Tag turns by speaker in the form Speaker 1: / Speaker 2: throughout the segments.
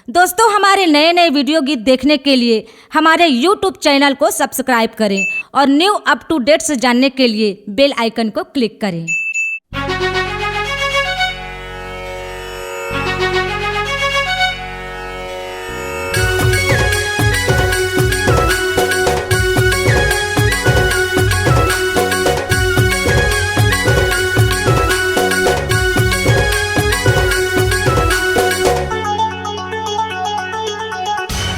Speaker 1: दोस्तों, हमारे नए नए वीडियो गीत देखने के लिए हमारे YouTube चैनल को सब्सक्राइब करें और न्यू अप टू डेट्स जानने के लिए बेल आइकन को क्लिक करें।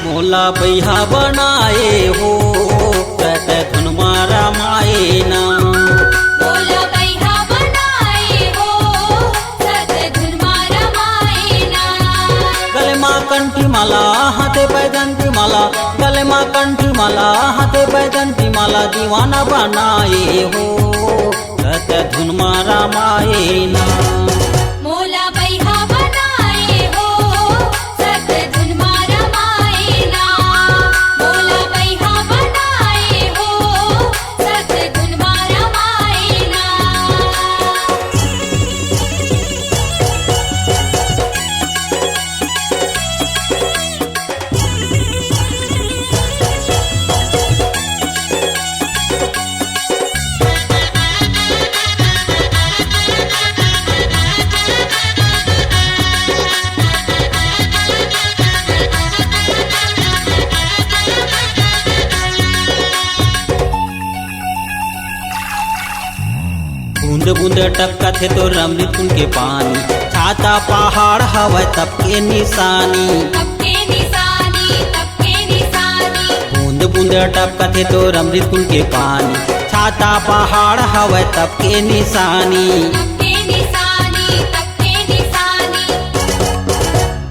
Speaker 2: मोला बैहा बनाए हो कत धुन मारा माए ना।
Speaker 3: मोला बैहा बनाए हो कत धुन मारा माए ना।
Speaker 2: गले माँ कंठी माला हाथे बैजंती माला, गले माँ कंठी माला हाथे बैजंती माला, दीवाना बनाए हो कत धुन मारा माए ना।
Speaker 3: मोला बैहा बनाए हो कत धुन मारा माए ना। मोला बैहा बनाए हो कत धुन मारा माए ना।
Speaker 2: बूंद बूंद टपका थे तो अमृत के पानी, छाता पहाड़ हवा तब के निशानी।
Speaker 3: तब के निशानी, तब के निशानी।
Speaker 2: बूंद बूंद टपका थे तो अमृत के पानी, छाता पहाड़ हवा तब के निशानी।
Speaker 3: तब के निशानी, तब के निशानी।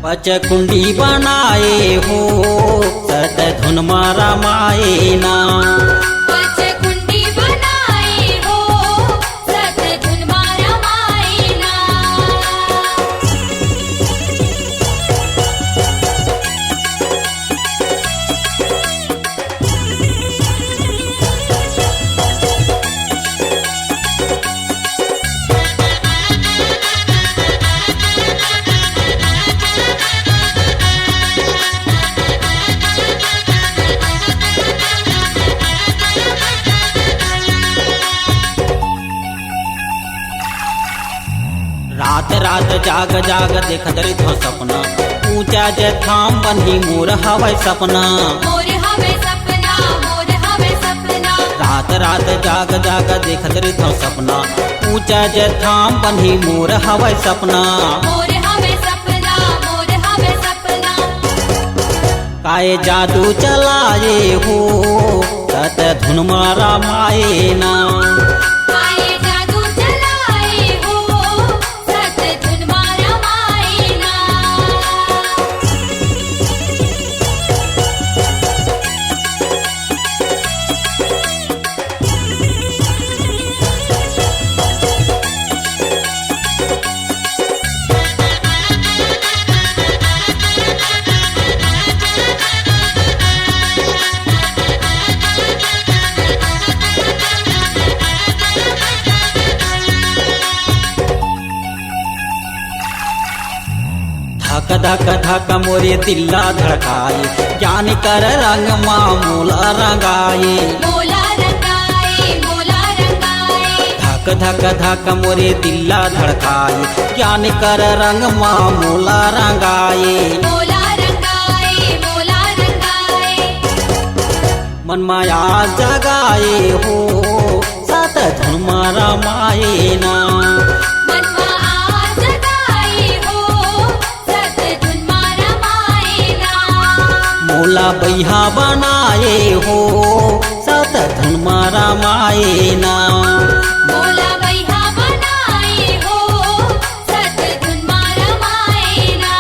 Speaker 2: पच कुंडी बनाए हो सत धुन मारा माए ना।
Speaker 3: पच कुंडी बनाए हो सत धुन मारा माए ना।
Speaker 2: रात रात जाग जाग देखत रही थो सपना, ऊंचा जे थाम बन्ही मोर हवाई सपना।
Speaker 3: मोर हवे सपना, मोर हवे सपना।
Speaker 2: रात रात जाग जाग देखत रही थो सपना, ऊंचा जे थाम बन्ही मोर हवाई सपना।
Speaker 3: मोर हवे सपना, मोर हवे सपना।
Speaker 2: काए जादू चलाए हो सत धुन मारा माए ना।
Speaker 3: काए जादू चलाए हो सत धुन मारा माए ना।
Speaker 2: धक धक धक मोरे दिल्ला धड़काए, ज्ञान कर रंग मामूला रंगाए।
Speaker 3: मोला रंगाए, मोला रंगाए।
Speaker 2: धक धक धक मोरे दिल्ला धड़काए, ज्ञान कर रंग मामूला रंगाए।
Speaker 3: मोला रंगाए, मोला रंगाए।
Speaker 2: मन माया जगाए हो सत धुन मारा माए ना।
Speaker 3: मनवा आज गाए हो सत धुन मारा माए ना।
Speaker 2: मोला बैहा बनाए हो सत धुन मारा माए ना।
Speaker 3: मोला बैहा बनाए हो सत धुन मारा माए ना।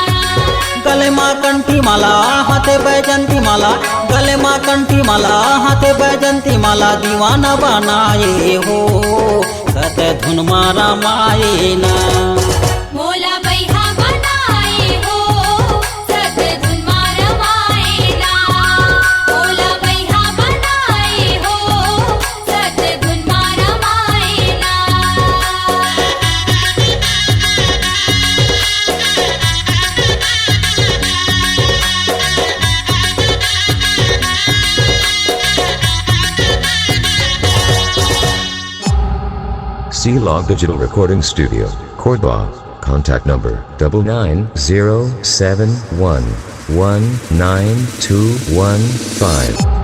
Speaker 2: गले माँ कंठी माला हाथे बैजंती माला, गले माँ कंठी माला हाथे बैजंती माला, दीवाना बनाए हो सत धुन मारा माए ना।
Speaker 4: C-Log Digital Recording Studio, Cordoba. Contact number 99071192115.